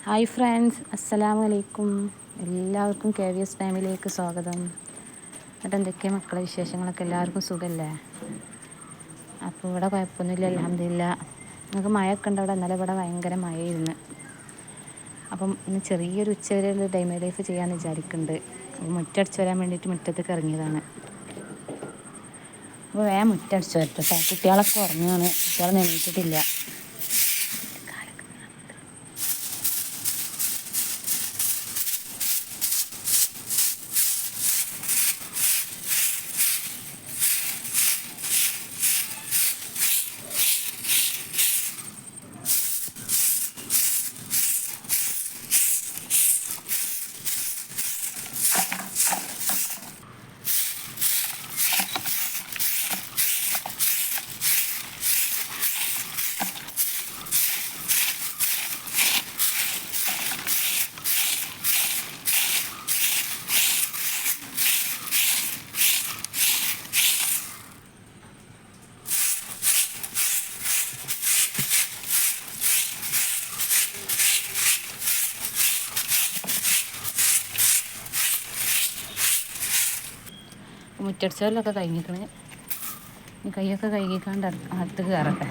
Hi friends, അസ്സലാമു അലൈക്കും. എല്ലാവർക്കും KVS ഫാമിലിയിലേക്ക് സ്വാഗതം. എന്നിട്ട് എന്തൊക്കെയാണ് മക്കളെ വിശേഷങ്ങളൊക്കെ? എല്ലാവർക്കും സുഖമല്ലേ? അപ്പോൾ ഇവിടെ കുഴപ്പമൊന്നുമില്ല, അൽഹംദുലില്ലാ. നിങ്ങൾക്ക് മഴയൊക്കെ ഉണ്ട് അവിടെ? ഇന്നലെ ഇവിടെ ഭയങ്കര മഴയായിരുന്നു. അപ്പം ഇന്ന് ചെറിയൊരു ഉച്ചവരെയുള്ള ഡൈമ ലൈഫ് ചെയ്യാമെന്ന് വിചാരിക്കുന്നുണ്ട്. മുറ്റടിച്ച് വരാൻ വേണ്ടിയിട്ട് മുറ്റത്തേക്ക് ഇറങ്ങിയതാണ്. അപ്പോൾ വേഗം മുറ്റടിച്ച് വരട്ടെ. കുട്ടികളൊക്കെ ഉറങ്ങുകയാണ്, കുട്ടികളൊന്നും എണീറ്റിട്ടില്ല. മുറ്റടിച്ചാലൊക്കെ കഴിഞ്ഞിരിക്കണ്. കൈയൊക്കെ കഴുകിക്കാണ്ട് അകത്ത് കയറട്ടെ.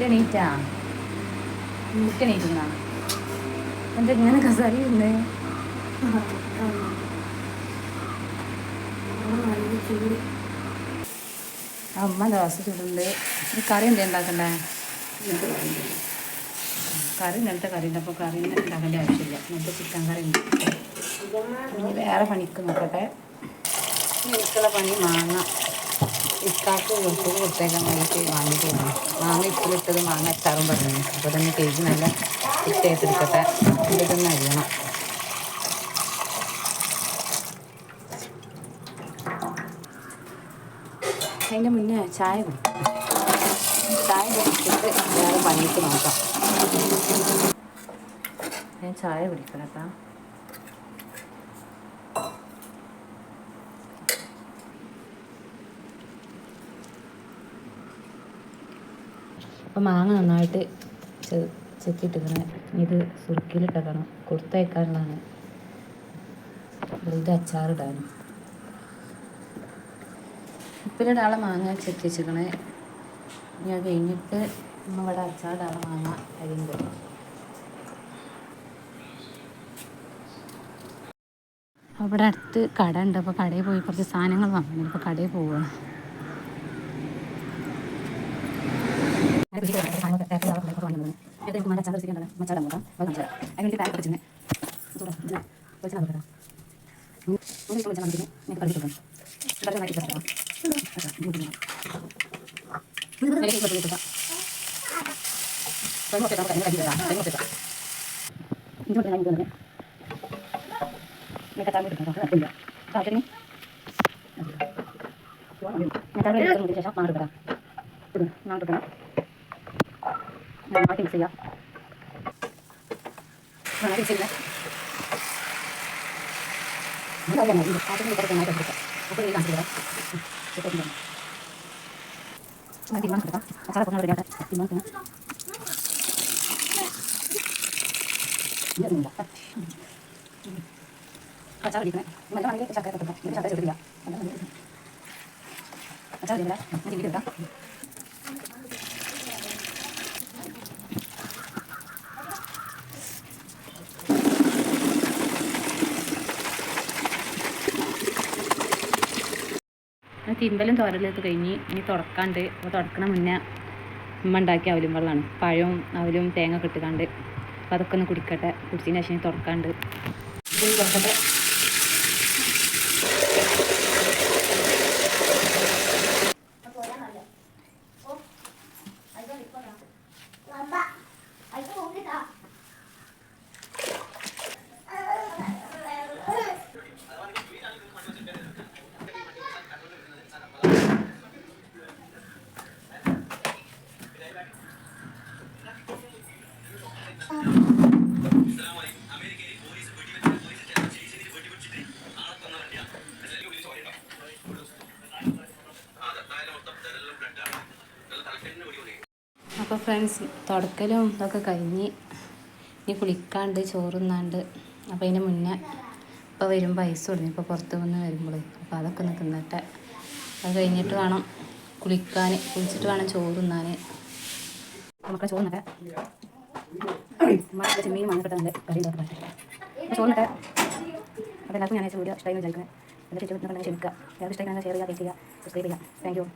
എണീറ്റാ മുറ്റെണീറ്റുന്നാ എന്താ ഇങ്ങനെ കസാലിയുന്നേ? അമ്മ ദോശ ചൂടുണ്ട്. കറി എന്താ ഉണ്ടാക്കണ്ടേ? കറി ഇന്നലത്തെ കറി ഉണ്ട്. അപ്പോൾ കറി ഉണ്ടാക്കേണ്ട ആവശ്യമില്ല. ഇന്നത്തെ ചിക്കൻ കറി ഉണ്ട്. ഇനി വേറെ പണിക്ക് നോക്കട്ടെ. എനിക്കുള്ള പണി മാങ്ങ ഇക്കാക്ക് കൊടുത്തേക്കാൻ വേണ്ടിയിട്ട് വാങ്ങിയിട്ട് വരണം. മാങ്ങ ഇപ്പിലിട്ടത് മാങ്ങ അച്ചാറും പറഞ്ഞു. അപ്പോൾ തന്നെ കേജ് നല്ല ഇട്ടേറ്റെടുക്കട്ടെ. ഇതൊന്ന് അരിയണം. അതിൻ്റെ മുന്നേ ചായ കുടിക്കും. ചായ കുടിച്ചിട്ട് വേറെ പണിക്ക് നോക്കാം. ഞാൻ ചായ കുടിക്കണം കേട്ടോ. അപ്പോൾ മാങ്ങ നന്നായിട്ട് ചെത്തിയിട്ടിങ്ങനെ ഇത് സുറുക്കിയിലിട്ടേക്കണം. കൊടുത്തയക്കാനുള്ളതാണ്. ഇത് അച്ചാറിടാനും. ഉപ്പിലിടാനുള്ള മാങ്ങ ചെത്തി വെച്ചിക്കണേ. ഇനി അത് കഴിഞ്ഞിട്ട് ഇവിടെ അച്ചാറിടാനുള്ള മാങ്ങ അരിയുണ്ട്. അവിടെ അടുത്ത് കട ഉണ്ട്. അപ്പോൾ കടയിൽ പോയി കുറച്ച് സാധനങ്ങൾ വാങ്ങണം. ഇപ്പോൾ കടയിൽ പോവുകയാണ്. തിമ്പലും തോരലൊക്കെ കഴിഞ്ഞ് ഇനി തുടക്കാണ്ട്. അപ്പോൾ തുടക്കണ മുന്നേ ഉമ്മ ഉണ്ടാക്കിയ അവലും വെള്ളമാണ്. പഴവും അവലും തേങ്ങ ഒക്കെ ഇട്ടുകാണ്ട്. അപ്പോൾ അതൊക്കെ ഒന്ന് കുടിക്കട്ടെ. കുടിച്ചതിന് ശേഷം തുടക്കാണ്ട്. തുടക്കട്ടെ. അപ്പോൾ ഫ്രണ്ട്സ് തുടക്കലും ഇതൊക്കെ കഴിഞ്ഞ് ഇനി കുളിക്കാണ്ട് ചോറുന്നാണ്ട്. അപ്പോൾ അതിന് മുന്നേ ഇപ്പോൾ വരുമ്പോൾ ഐസ് തുടങ്ങി. ഇപ്പോൾ പുറത്ത് വന്ന് വരുമ്പോൾ അപ്പോൾ അതൊക്കെ ഒന്ന് തിന്നട്ടെ. അത് കഴിഞ്ഞിട്ട് വേണം കുളിച്ചിട്ട് വേണം ചോറുന്നാൻ. നമുക്ക് ചോറിനൊക്കെ ചെമ്മീൻ മഞ്ഞപ്പെട്ട കറി ഇതൊക്കെ ചോറിനൊക്കെ. അപ്പോൾ എല്ലാവർക്കും ഞാൻ വീഡിയോ ഇഷ്ടമായി വിചാരിക്കുന്നത്. എന്നിട്ട് ക്ഷമിക്കുക. എല്ലാവർക്കും ഇഷ്ടമായി ഷെയർ ചെയ്യുക, ലൈക്ക് ചെയ്യുക, സബ്സ്ക്രൈബ് ചെയ്യുക. Thank you.